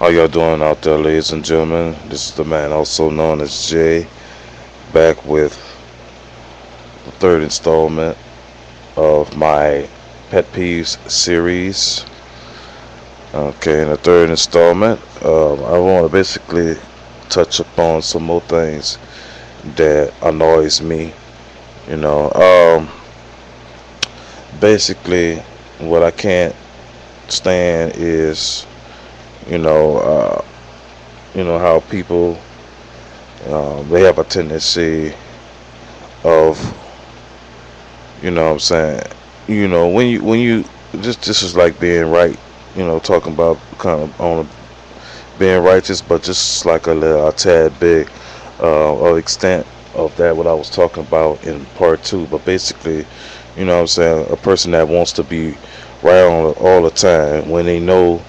How y'all doing out there, ladies and gentlemen? This is the man also known as Jay, back with the third installment of my Pet Peeves series. Okay, in the third installment, I want to basically touch upon some more things that annoys me. You know, basically, what I can't stand is, you know, uh, how people they have a tendency of, what I'm saying, when you this is like being right, talking about kind of on being righteous, but just like a tad bit of extent of that what I was talking about in part two. But basically, what I'm saying, a person that wants to be right all the time when they know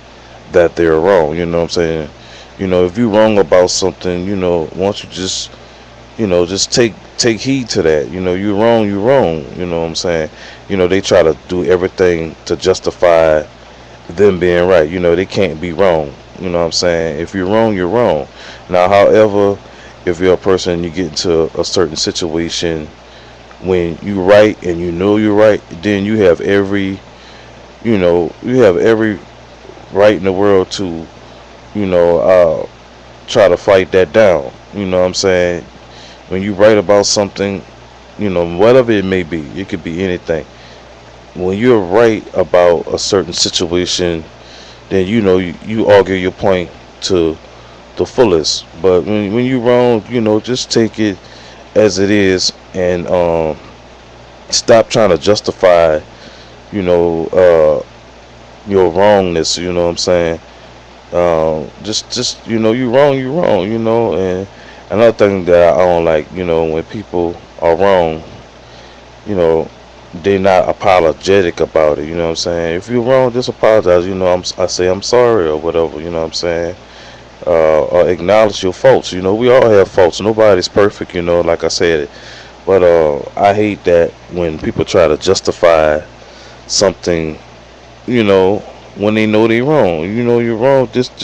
that they're wrong. You know what I'm saying? If you're wrong about something, why don't you just take heed to that. You're wrong, you're wrong. You know what I'm saying? They try to do everything to justify them being right. They can't be wrong. You know what I'm saying? If you're wrong, you're wrong. Now, however, if you're a person, you get into a certain situation when you're right and you know you're right, then you have every right in the world to, you know, try to fight that down. You know what I'm saying? When you write about something, whatever it may be, it could be anything. When you're right about a certain situation, then you argue your point to the fullest. But when you're wrong, just take it as it is and stop trying to justify, you know, uh, your wrongness. You know what I'm saying? Just you're wrong. And another thing that I don't like, when people are wrong, you know, they're not apologetic about it. You know what I'm saying? If you're wrong, just apologize. I say I'm sorry or whatever. You know what I'm saying? Or acknowledge your faults. We all have faults. Nobody's perfect. Like I said. But I hate that when people try to justify something, when they know they're wrong. You're wrong. Just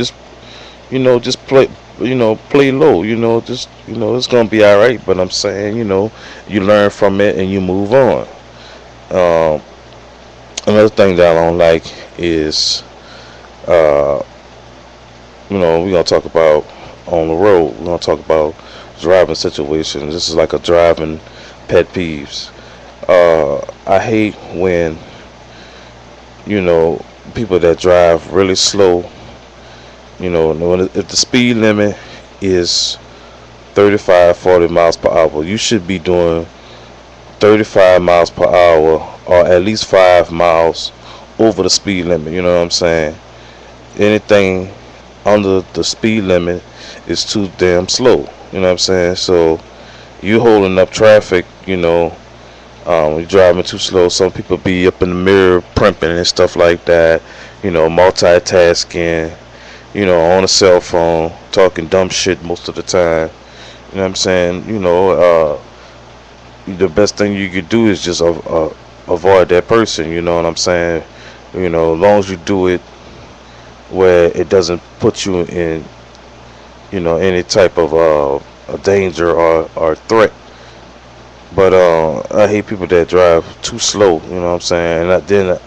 play low. It's gonna be all right. But I'm saying, you learn from it and you move on. Um, Another thing that I don't like is, uh, we're gonna talk about on the road. We're gonna talk about driving situations. This is like a driving pet peeves. I hate when people that drive really slow. If the speed limit is 35, 40 miles per hour, you should be doing 35 miles per hour or at least 5 miles over the speed limit. You know what I'm saying? Anything under the speed limit is too damn slow. You know what I'm saying? So you holding up traffic. You're driving too slow. Some people be up in the mirror primping and stuff like that. Multitasking. On a cell phone, talking dumb shit most of the time. You know what I'm saying? The best thing you could do is just avoid that person. You know what I'm saying? As long as you do it where it doesn't put you in, any type of a danger or threat. But I hate people that drive too slow. You know what I'm saying?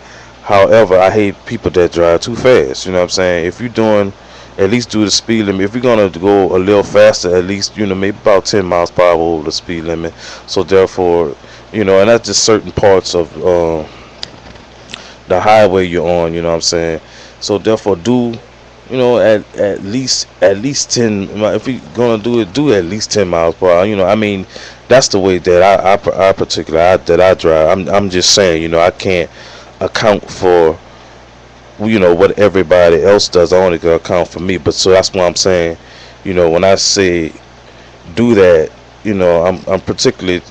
However, I hate people that drive too fast. You know what I'm saying? If you're doing, at least do the speed limit. If you're gonna go a little faster, at least maybe about 10 miles per hour over the speed limit. So therefore, and that's just certain parts of the highway you're on. You know what I'm saying? So therefore, at least 10. If you're gonna do at least 10 miles per hour. I mean, that's the way that I drive. I'm just saying. I can't account for what everybody else does. I only can account for me. But so that's why I'm saying, when I say do that, I'm particularly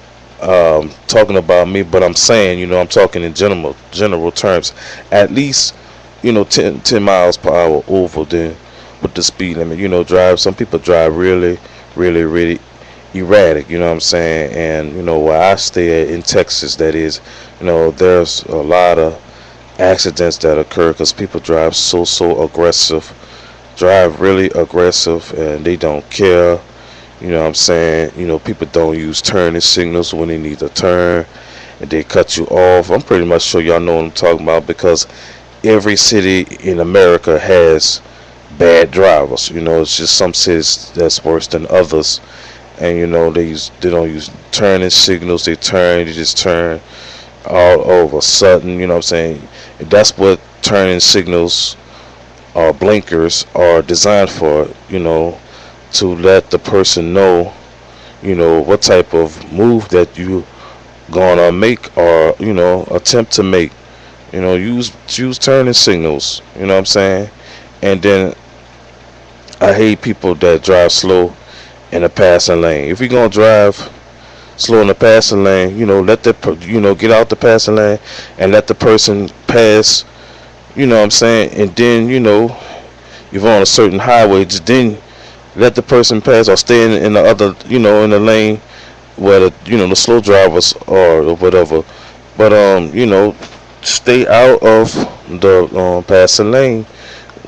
talking about me. But I'm saying, I'm talking in general terms. At least 10 miles per hour over than with the speed limit. Drive. Some people drive really, really, really erratic. You know what I'm saying? And where I stay at in Texas, that is, there's a lot of accidents that occur because people drive so aggressive. drive really aggressive and they don't care. You know what I'm saying? People don't use turning signals when they need to turn and they cut you off. I'm pretty much sure y'all know what I'm talking about because every city in America has bad drivers. It's just some cities that's worse than others. And they don't use turning signals. They just turn all over a sudden. You know what I'm saying? And that's what turning signals or blinkers are designed for. To let the person know, what type of move that you gonna make or attempt to make. Use turning signals. You know what I'm saying? And then I hate people that drive slow in a passing lane. If you're gonna drive slow in the passing lane, let get out the passing lane and let the person pass. You know what I'm saying? And then if you're on a certain highway, just then let the person pass or stay in the other, in the lane where the slow drivers are or whatever. But stay out of the passing lane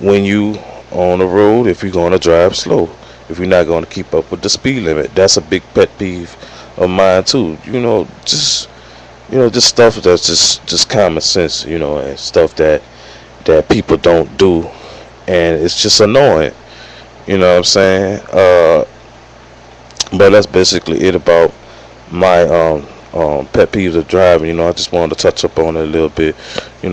when you on the road if you're gonna drive slow. If you're not gonna keep up with the speed limit, that's a big pet peeve of mine too. Just stuff that's just common sense. And stuff that people don't do, and it's just annoying. You know what I'm saying? But that's basically it about my pet peeves of driving. I just wanted to touch up on it a little bit. And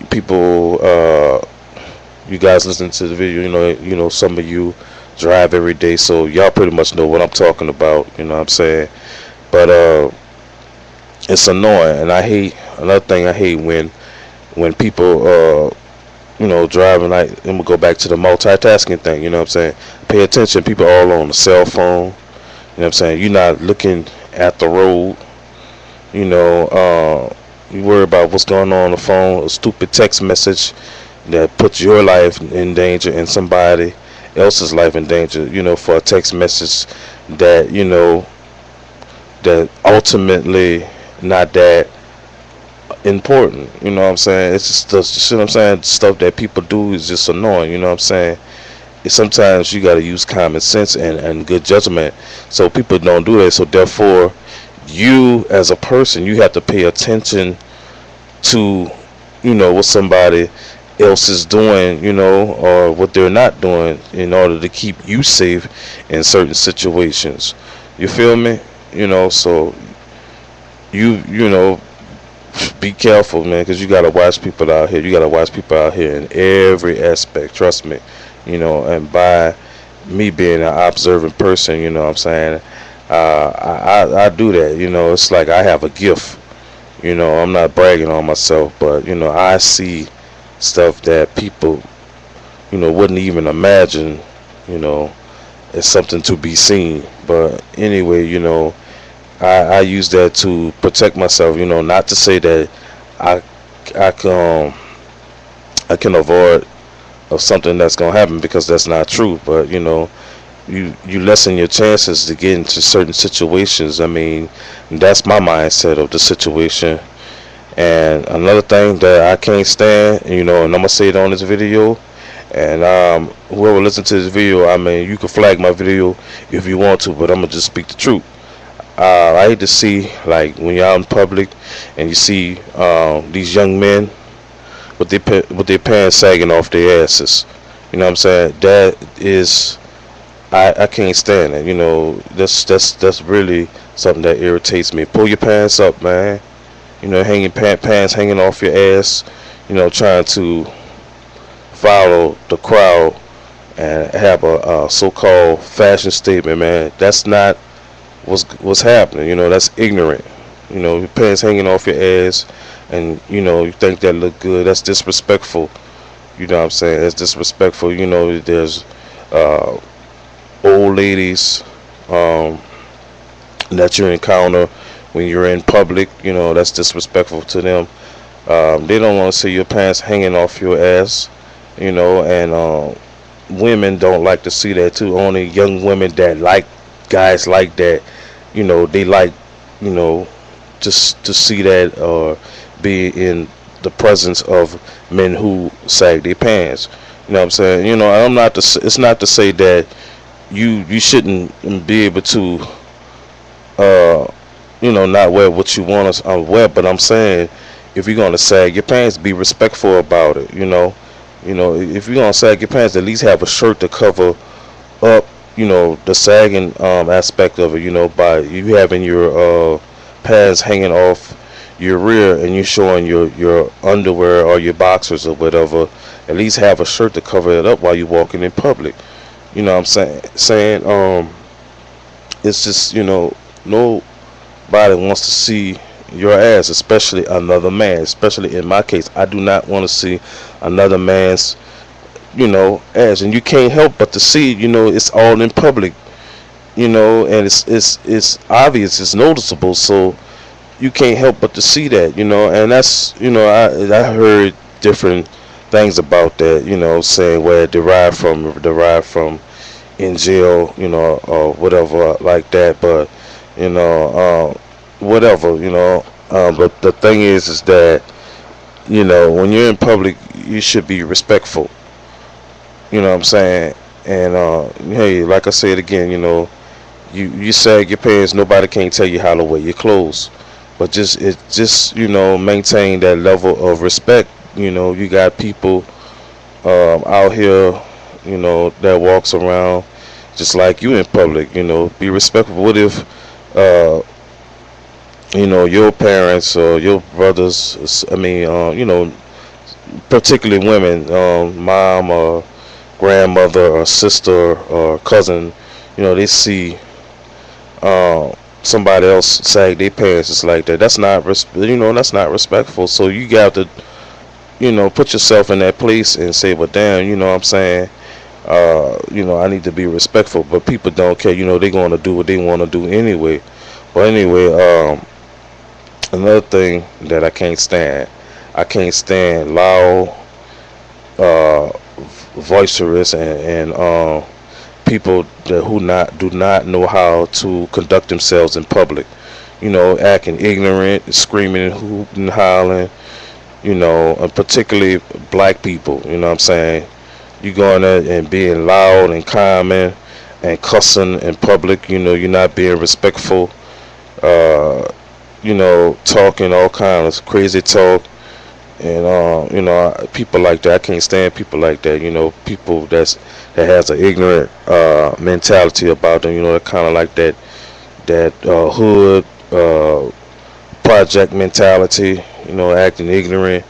people, you guys listen to the video. Some of you drive every day, so y'all pretty much know what I'm talking about. You know what I'm saying? But it's annoying, and I hate another thing. I hate when people driving like. I'm gonna go back to the multitasking thing. You know what I'm saying? Pay attention. People all on the cell phone. You know what I'm saying? You're not looking at the road. You worry about what's going on the phone. A stupid text message that puts your life in danger and somebody else's life in danger. For a text message that that ultimately not that important. You know what I'm saying? It's just the shit I'm saying. Stuff that people do is just annoying. You know what I'm saying? Sometimes you got to use common sense and good judgment, so people don't do that. So therefore, you as a person, you have to pay attention to what somebody else is doing, or what they're not doing in order to keep you safe in certain situations. You feel me? So you be careful, man, because you gotta watch people out here. You gotta watch people out here in every aspect. Trust me. And by me being an observant person, what I'm saying, I do that. It's like I have a gift. I'm not bragging on myself, but I see stuff that people wouldn't even imagine. It's something to be seen. But anyway, I use that to protect myself. Not to say that I I can avoid of something that's gonna happen, because that's not true. But you lessen your chances to get into certain situations. I mean, that's my mindset of the situation. And another thing that I can't stand, and I'm gonna say it on this video, and whoever listens to this video, I mean, you can flag my video if you want to, but I'm gonna just speak the truth. I hate to see, like, when you're out in public and you see these young men with their pants sagging off their asses. You know what I'm saying? That is, I can't stand it. That's really something that irritates me. Pull your pants up, man. Hanging pants hanging off your ass. Trying to follow the crowd and have a so-called fashion statement, man. That's not what's happening. That's ignorant. Your pants hanging off your ass, and you think that look good. That's disrespectful. You know what I'm saying? That's disrespectful. There's old ladies that you encounter when you're in public. That's disrespectful to them. They don't want to see your pants hanging off your ass. And women don't like to see that too. Only young women that like guys like that. They like just to see that, or be in the presence of men who sag their pants. You know what I'm saying? I'm not to, it's not to say that you shouldn't be able to uh not wear what you want to wear, but I'm saying if you're gonna sag your pants, be respectful about it. If you're gonna sag your pants, at least have a shirt to cover up, the sagging aspect of it, by you having your pads hanging off your rear and you showing your underwear or your boxers or whatever. At least have a shirt to cover it up while you're walking in public. You know what I'm saying? It's just, nobody wants to see your ass, especially another man. Especially in my case, I do not want to see another man's, ass. And you can't help but to see, it's all in public, and it's obvious, it's noticeable. So you can't help but to see that, and that's, I heard different things about that, saying where it derived from in jail, or whatever like that. But whatever, but the thing is that when you're in public, you should be respectful. You know what I'm saying? And hey, like I said again, you sag your pants. Nobody can't tell you how to wear your clothes, but just maintain that level of respect. You got people out here, that walks around just like you in public. Be respectful. What if your parents or your brothers, I mean, particularly women, mom or grandmother or sister or cousin, they see somebody else sag their pants just like that. That's not respectful. So you got to, put yourself in that place and say, well, damn, what I'm saying, I need to be respectful. But people don't care. They're going to do what they want to do anyway. But anyway, another thing that I can't stand loud, voicerous, and people that do not know how to conduct themselves in public. Acting ignorant, screaming and hooting, hollering. And particularly black people. You know what I'm saying? You going there and being loud and common and cussing in public. You're not being respectful. Talking all kinds of crazy talk, and people like that. I can't stand people like that. People that has an ignorant mentality about them. Kind of like that hood project mentality. Acting ignorant.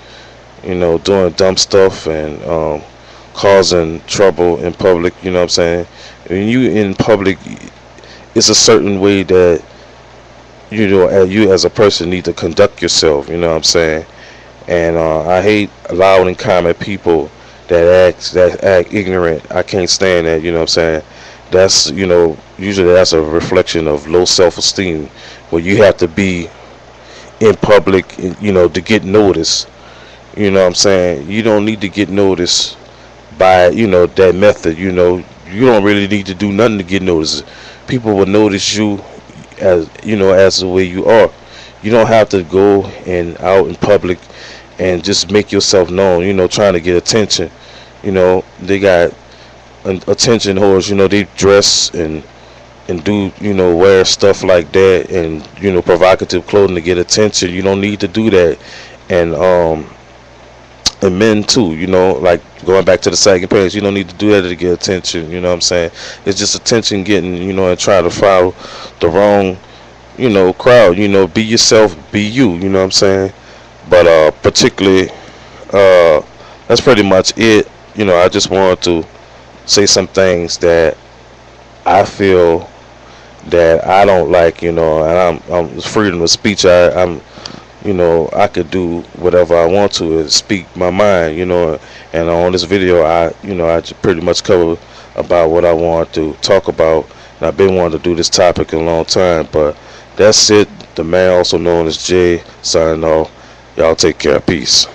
Doing dumb stuff and causing trouble in public. You know what I'm saying? When you in public, it's a certain way that you as a person need to conduct yourself. You know what I'm saying? And I hate loud and common people that act ignorant. I can't stand that. You know what I'm saying? That's usually that's a reflection of low self-esteem, where you have to be in public, to get noticed. You know what I'm saying? You don't need to get noticed by that method. You don't really need to do nothing to get noticed. People will notice you as the way you are. You don't have to go and out in public and just make yourself known, trying to get attention. They got attention whores. They dress and do, wear stuff like that, and provocative clothing to get attention. You don't need to do that. And men too, like going back to the sagging pants, you don't need to do that to get attention. You know what I'm saying? It's just attention getting, and trying to follow the wrong, crowd. Be yourself, be you. You know what I'm saying? But particularly, that's pretty much it. I just wanted to say some things that I feel that I don't like. And I'm freedom of speech. I could do whatever I want to and speak my mind. And on this video, I just pretty much cover about what I want to talk about. And I've been wanting to do this topic a long time, but that's it. The man, also known as Jay, signing off. Y'all take care. Peace.